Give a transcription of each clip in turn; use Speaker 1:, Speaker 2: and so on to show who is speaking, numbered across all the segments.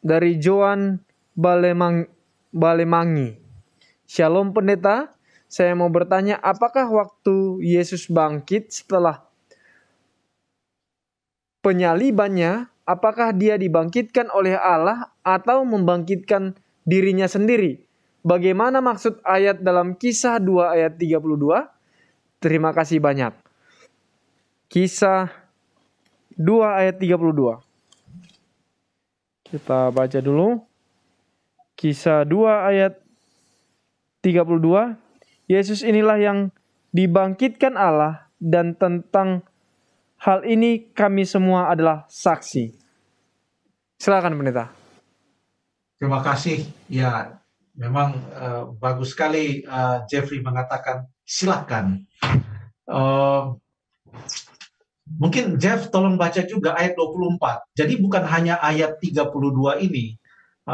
Speaker 1: dari Joan Balemangi. Shalom pendeta, saya mau bertanya, apakah waktu Yesus bangkit setelah penyalibannya, apakah dia dibangkitkan oleh Allah atau membangkitkan dirinya sendiri? Bagaimana maksud ayat dalam Kisah 2 ayat 32? Terima kasih banyak. Kisah 2 ayat 32. Kita baca dulu. Kisah 2 ayat 32. Yesus inilah yang dibangkitkan Allah, dan tentang hal ini kami semua adalah saksi. Silakan pendeta.
Speaker 2: Terima kasih. Ya, memang bagus sekali Jeffrey mengatakan silakan. Mungkin Jeff tolong baca juga ayat 24. Jadi bukan hanya ayat 32 ini.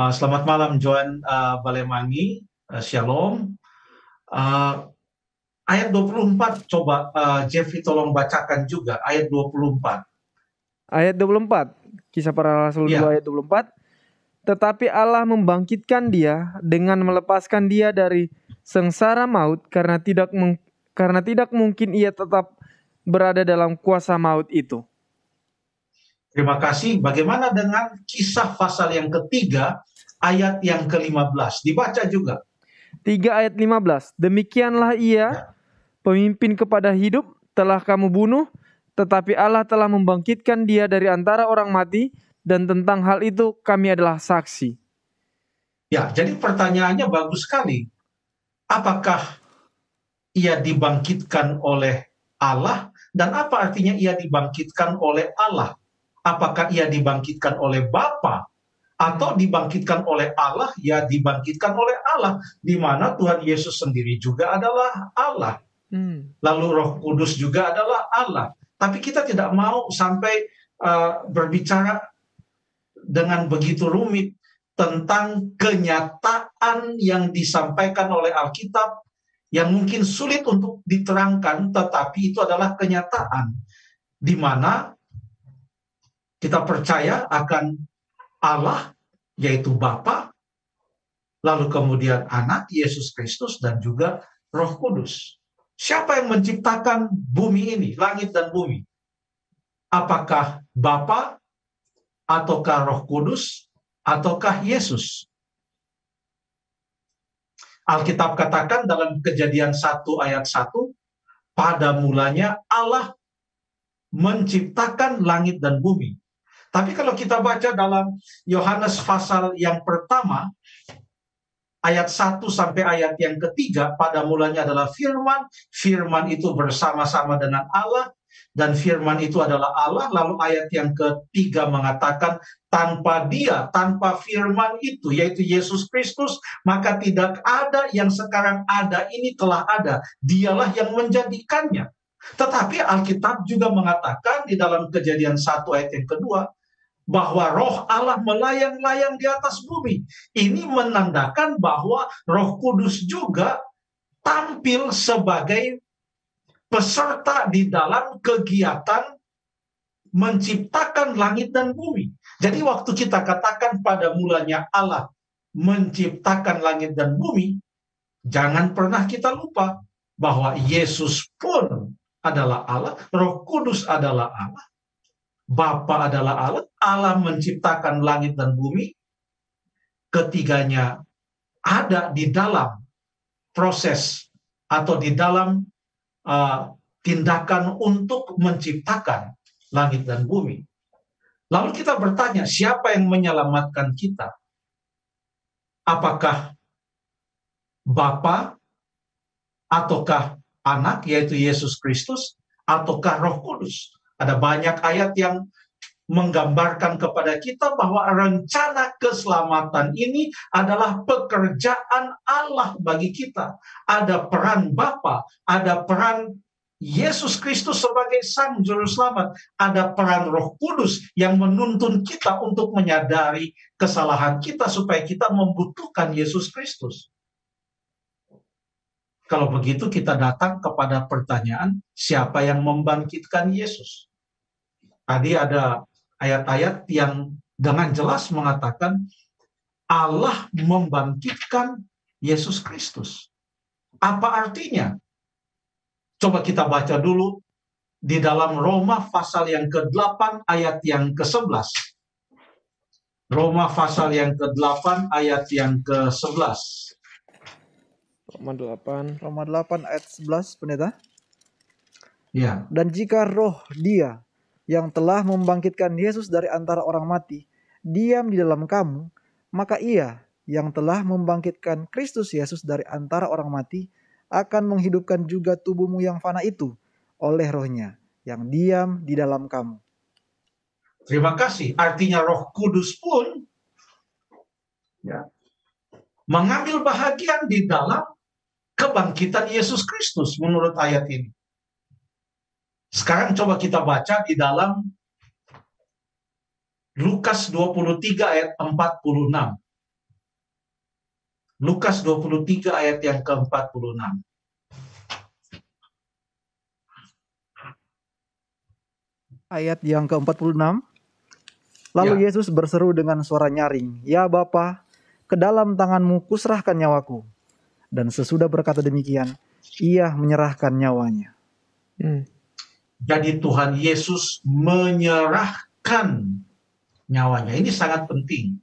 Speaker 2: Selamat malam Joan Balemangi, Shalom. Ayat 24 coba Jeffrey tolong bacakan juga ayat 24.
Speaker 1: Ayat 24, Kisah Para Rasul 2 ayat 24. Tetapi Allah membangkitkan dia dengan melepaskan dia dari sengsara maut, karena tidak mungkin ia tetap berada dalam kuasa maut itu.
Speaker 2: Terima kasih. Bagaimana dengan Kisah pasal yang ketiga ayat yang ke-15? Dibaca juga.
Speaker 1: 3 ayat 15. Demikianlah ia, pemimpin kepada hidup, telah kamu bunuh, tetapi Allah telah membangkitkan dia dari antara orang mati, dan tentang hal itu kami adalah saksi.
Speaker 2: Ya, jadi pertanyaannya bagus sekali. Apakah ia dibangkitkan oleh Allah, dan apa artinya ia dibangkitkan oleh Allah? Apakah ia dibangkitkan oleh Bapa atau dibangkitkan oleh Allah? Ya, dibangkitkan oleh Allah, di mana Tuhan Yesus sendiri juga adalah Allah. Lalu Roh Kudus juga adalah Allah. Tapi kita tidak mau sampai berbicara dengan begitu rumit tentang kenyataan yang disampaikan oleh Alkitab yang mungkin sulit untuk diterangkan, tetapi itu adalah kenyataan di mana kita percaya akan Allah, yaitu Bapa, lalu kemudian Anak Yesus Kristus, dan juga Roh Kudus. Siapa yang menciptakan bumi ini, langit dan bumi? Apakah Bapa, ataukah Roh Kudus, ataukah Yesus? Alkitab katakan dalam Kejadian 1 ayat 1, pada mulanya Allah menciptakan langit dan bumi. Tapi kalau kita baca dalam Yohanes pasal yang pertama, ayat 1 sampai ayat yang ketiga, pada mulanya adalah firman, firman itu bersama-sama dengan Allah, dan firman itu adalah Allah. Lalu ayat yang ketiga mengatakan, tanpa dia, tanpa firman itu, yaitu Yesus Kristus, maka tidak ada yang sekarang ada, ini telah ada. Dialah yang menjadikannya. Tetapi Alkitab juga mengatakan di dalam Kejadian 1 ayat yang kedua, bahwa roh Allah melayang-layang di atas bumi. Ini menandakan bahwa Roh Kudus juga tampil sebagai peserta di dalam kegiatan menciptakan langit dan bumi. Jadi waktu kita katakan pada mulanya Allah menciptakan langit dan bumi, jangan pernah kita lupa bahwa Yesus pun adalah Allah, Roh Kudus adalah Allah, Bapa adalah Allah, Allah menciptakan langit dan bumi, ketiganya ada di dalam proses atau di dalam tindakan untuk menciptakan langit dan bumi. Lalu kita bertanya, siapa yang menyelamatkan kita? Apakah Bapa, ataukah Anak, yaitu Yesus Kristus, ataukah Roh Kudus? Ada banyak ayat yang menggambarkan kepada kita bahwa rencana keselamatan ini adalah pekerjaan Allah bagi kita. Ada peran Bapa, ada peran Yesus Kristus sebagai Sang Juru Selamat, ada peran Roh Kudus yang menuntun kita untuk menyadari kesalahan kita supaya kita membutuhkan Yesus Kristus. Kalau begitu kita datang kepada pertanyaan, siapa yang membangkitkan Yesus? Tadi ada ayat-ayat yang dengan jelas mengatakan Allah membangkitkan Yesus Kristus. Apa artinya? Coba kita baca dulu di dalam Roma pasal yang ke-8 ayat yang ke-11. Roma pasal yang ke-8 ayat yang ke-11.
Speaker 1: Roma 8.
Speaker 3: Roma 8 ayat 11, Pendeta.
Speaker 2: Ya,
Speaker 3: Dan jika roh Dia yang telah membangkitkan Yesus dari antara orang mati diam di dalam kamu, maka Ia yang telah membangkitkan Kristus Yesus dari antara orang mati akan menghidupkan juga tubuhmu yang fana itu oleh rohnya yang diam di dalam kamu.
Speaker 2: terima kasih. Artinya Roh Kudus pun ya, mengambil bahagian di dalam kebangkitan Yesus Kristus menurut ayat ini. Sekarang coba kita baca di dalam Lukas 23 ayat 46. Lukas 23 ayat yang ke-46.
Speaker 3: Ayat yang ke-46. Lalu
Speaker 2: Ya.
Speaker 3: Yesus berseru dengan suara nyaring, "Ya Bapa, ke dalam tanganmu kuserahkan nyawaku." Dan sesudah berkata demikian, ia menyerahkan nyawanya.
Speaker 2: Jadi Tuhan Yesus menyerahkan nyawanya. Ini sangat penting.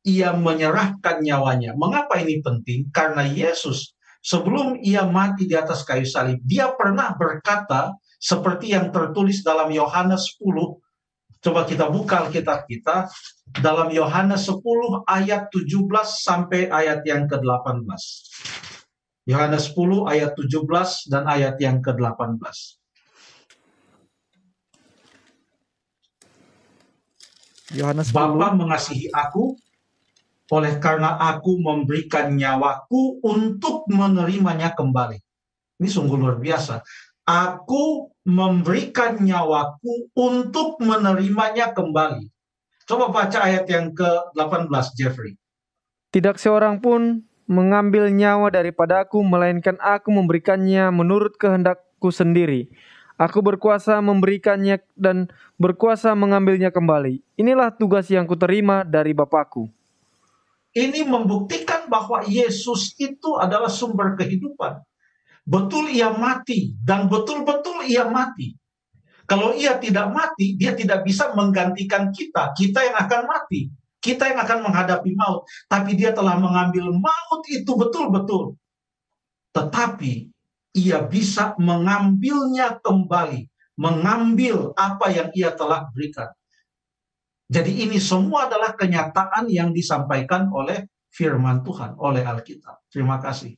Speaker 2: Ia menyerahkan nyawanya. Mengapa ini penting? Karena Yesus sebelum ia mati di atas kayu salib, dia pernah berkata seperti yang tertulis dalam Yohanes 10. Coba kita buka Alkitab kita dalam Yohanes 10 ayat 17 sampai ayat yang ke-18. Yohanes 10 ayat 17 dan ayat yang ke-18.
Speaker 3: Yohanes 10.
Speaker 2: Bapa mengasihi aku, oleh karena aku memberikan nyawaku untuk menerimanya kembali. Ini sungguh luar biasa. Aku memberikan nyawaku untuk menerimanya kembali. Coba baca ayat yang ke-18, Jeffrey.
Speaker 1: Tidak seorang pun mengambil nyawa daripada aku, melainkan aku memberikannya menurut kehendakku sendiri. Aku berkuasa memberikannya dan berkuasa mengambilnya kembali. Inilah tugas yang kuterima dari Bapakku.
Speaker 2: Ini membuktikan bahwa Yesus itu adalah sumber kehidupan. Betul ia mati, dan betul-betul ia mati. Kalau ia tidak mati, dia tidak bisa menggantikan kita. Kita yang akan mati. Kita yang akan menghadapi maut. Tapi dia telah mengambil maut itu betul-betul. Tetapi ia bisa mengambilnya kembali. Mengambil apa yang ia telah berikan. Jadi ini semua adalah kenyataan yang disampaikan oleh firman Tuhan, oleh Alkitab. Terima kasih.